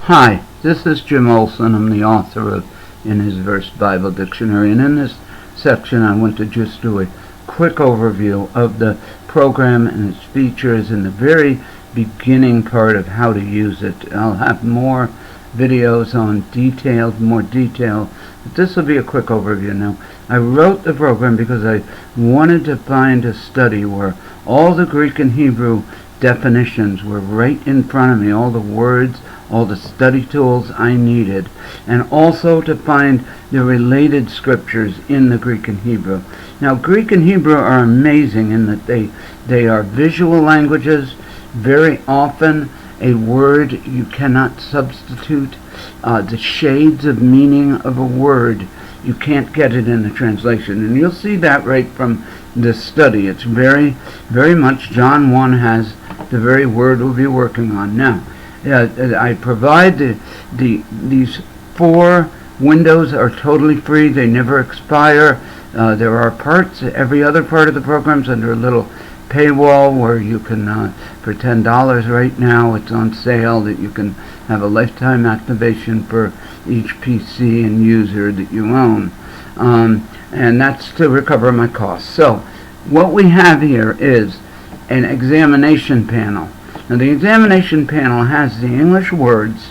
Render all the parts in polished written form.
Hi, this is Jim Olson. I'm the author of InHisVerse Bible Dictionary, and in this section I want to just do a quick overview of the program and its features in the very beginning part of how to use it. I'll have more videos on more detail, but this will be a quick overview. Now, I wrote the program because I wanted to find a study where all the Greek and Hebrew definitions were right in front of me, all the words, all the study tools I needed, and also to find the related scriptures in the Greek and Hebrew. Now, Greek and Hebrew are amazing in that they are visual languages. Very often a word you cannot substitute. The shades of meaning of a word, you can't get it in the translation. And you'll see that right from this study. It's very, very much John 1 has the very word we'll be working on now. I provide these 4 windows are totally free. They never expire. There are parts, every other part of the program's under a little paywall where you can, for $10 right now, it's on sale, that you can have a lifetime activation for each PC and user that you own. And that's to recover my costs. So what we have here is an examination panel. Now, the examination panel has the English words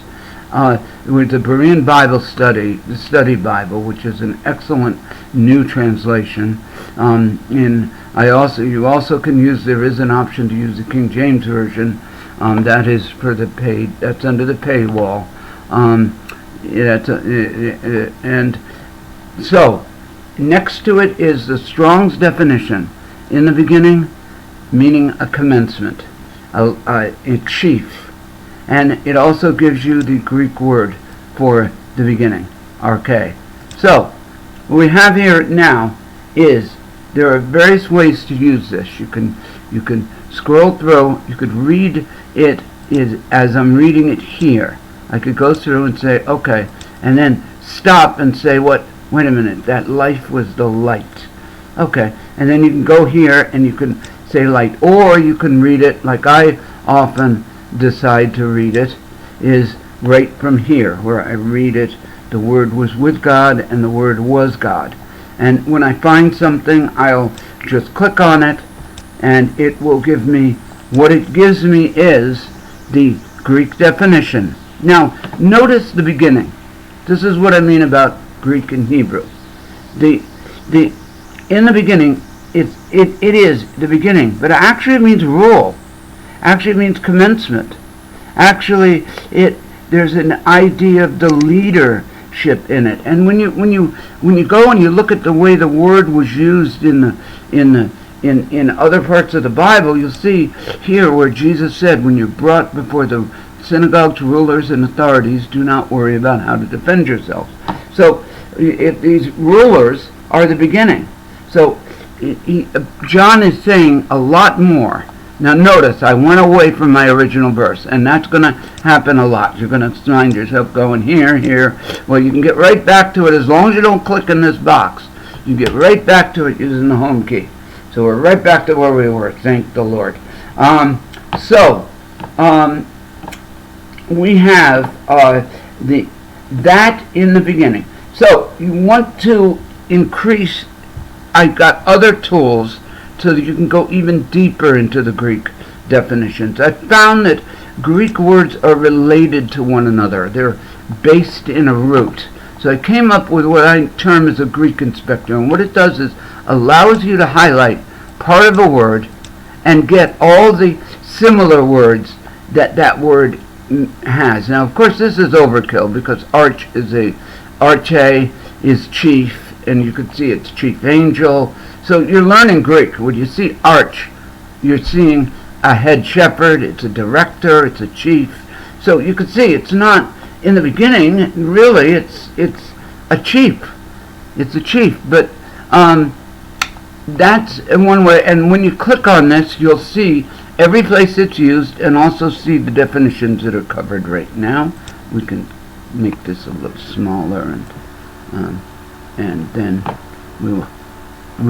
with the Berean the Study Bible, which is an excellent new translation. You also can use, there is an option to use the King James Version. That is for the paid, that's under the paywall. And so, next to it is the Strong's definition. In the beginning, meaning a commencement. A chief, and it also gives you the Greek word for the beginning, arche. So what we have here now is there are various ways to use this. You can scroll through. You could read it as I'm reading it here. I could go through and say okay, and then stop and say wait a minute, that life was the light. Okay, and then you can go here and you can say light, or you can read it like I often decide to read it, is right from here where I read it. The Word was with God and the Word was God. And when I find something, I'll just click on it and it will give me, what it gives me is the Greek definition. Now, notice the beginning. This is what I mean about Greek and Hebrew. In the beginning, it is the beginning, but actually it means rule. Actually it means commencement. Actually there's an idea of the leadership in it. And when you go and you look at the way the word was used in other parts of the Bible, you'll see here where Jesus said, when you're brought before the synagogues, rulers, and authorities, do not worry about how to defend yourself. So these rulers are the beginning. So John is saying a lot more. Now notice, I went away from my original verse, and that's going to happen a lot. You're going to find yourself going here. Well, you can get right back to it as long as you don't click in this box. You get right back to it using the home key. So we're right back to where we were, thank the Lord. We have that in the beginning. So you want to increase. I've got other tools so that you can go even deeper into the Greek definitions. I found that Greek words are related to one another. They're based in a root. So I came up with what I term as a Greek inspector. And what it does is allows you to highlight part of a word and get all the similar words that word has. Now, of course, this is overkill because arche is chief. And you can see it's chief angel. So you're learning Greek. When you see arch, you're seeing a head shepherd, it's a director, it's a chief. So you can see it's not, in the beginning, really, it's a chief. It's a chief. But that's in one way. And when you click on this, you'll see every place it's used and also see the definitions that are covered right now. We can make this a little smaller and then we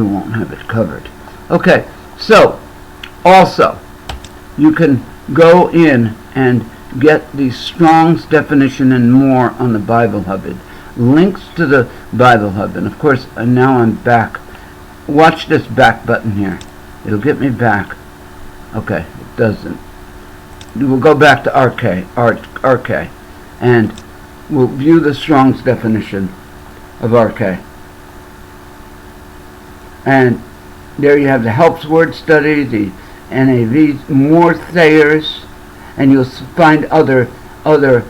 won't have it covered. Okay, so also you can go in and get the Strong's definition and more on the Bible Hub. It links to the Bible Hub. And of course, now I'm back. Watch this back button here. It'll get me back. Okay, it doesn't. We'll go back to RK, and we'll view the Strong's definition of RK. And there you have the Helps Word Study, the NAV, more Thayers, and you'll find other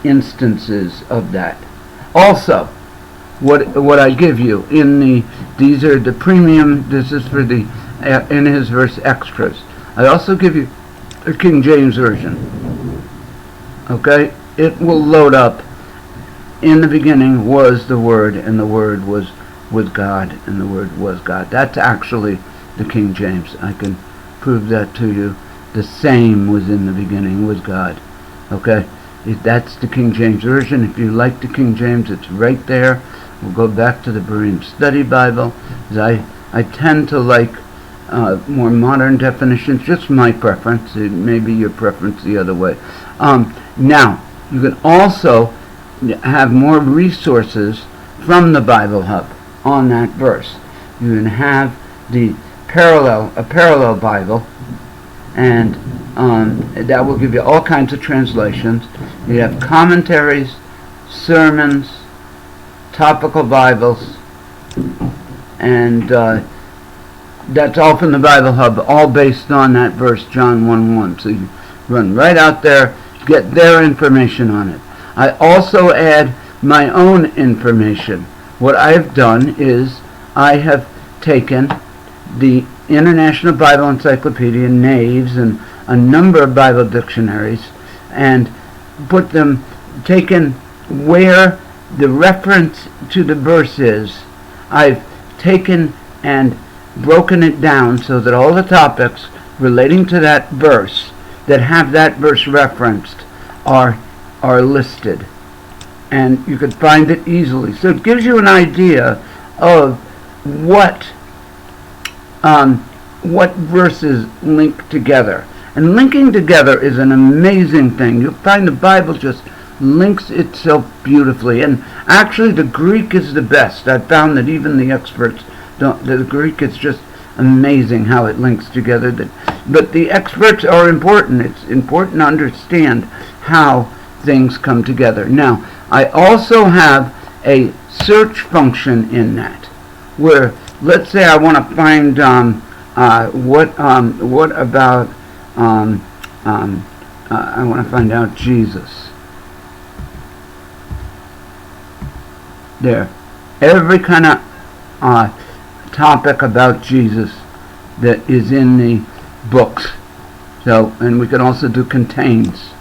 instances of that. Also, what I give you these are the premium. This is for the InHisVerse extras. I also give you a King James version. Okay, it will load up. In the beginning was the Word, and the Word was with God, and the Word was God. That's actually the King James. I can prove that to you. The same was in the beginning with God. Okay, that's the King James version. If you like the King James, it's right there. We'll go back to the Berean Study Bible. I tend to like more modern definitions. Just my preference. It may be your preference the other way. Now, you can also have more resources from the Bible Hub on that verse. You can have a parallel Bible, and that will give you all kinds of translations. You have commentaries, sermons, topical Bibles, and that's all from the Bible Hub, all based on that verse, John 1:1. So you run right out there, get their information on it. I also add my own information. What I've done is I have taken the International Bible Encyclopedia, Naves, and a number of Bible dictionaries, and taken where the reference to the verse is. I've taken and broken it down so that all the topics relating to that verse that have that verse referenced are listed, and you can find it easily. So it gives you an idea of what verses link together. And linking together is an amazing thing. You'll find the Bible just links itself beautifully. And actually the Greek is the best. I've found that even the experts don't. The Greek is just amazing how it links together. But the experts are important. It's important to understand how things come together. Now, I also have a search function in that, where let's say I want to find what about I want to find out Jesus. There, every kind of topic about Jesus that is in the books. So, and we can also do contains,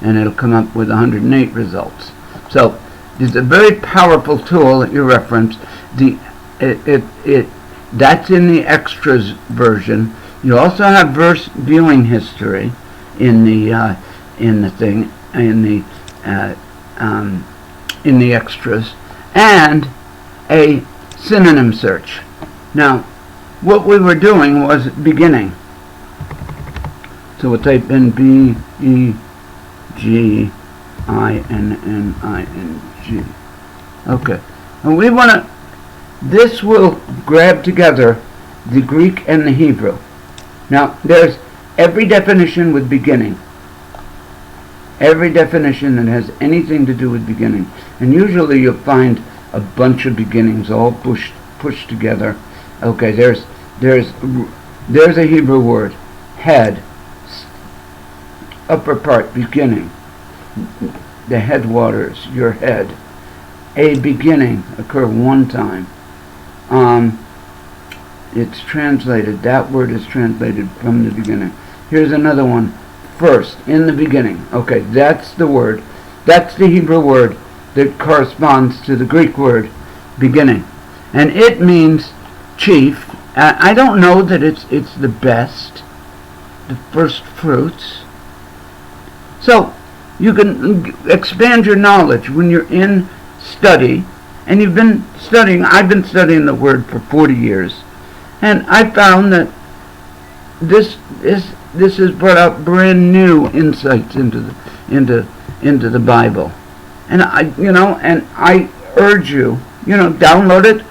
and it'll come up with 108 results. So, it's a very powerful tool that you reference. That's in the extras version. You also have verse viewing history in the extras, and a synonym search. Now, what we were doing was beginning. So we'll type in BEGINNING. Okay. And this will grab together the Greek and the Hebrew. Now, there's every definition with beginning. Every definition that has anything to do with beginning. And usually you'll find a bunch of beginnings all pushed together. Okay, there's a Hebrew word, head, upper part, beginning. The headwaters, your head. A beginning occur one time. It's translated, that word is translated from the beginning. Here's another one, first, in the beginning. Okay, that's the word. That's the Hebrew word that corresponds to the Greek word, beginning. And it means chief. I don't know that it's the best, the first fruits. So, you can expand your knowledge when you're in study, and you've been studying. I've been studying the word for 40 years, and I found that this has brought out brand new insights into into the Bible. And I urge you, download it,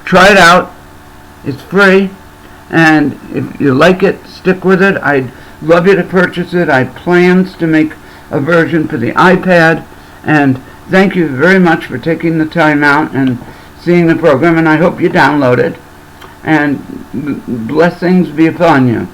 try it out. It's free, and if you like it, stick with it. I'd love you to purchase it. I have plans to make a version for the iPad, and thank you very much for taking the time out and seeing the program, and I hope you download it, and blessings be upon you.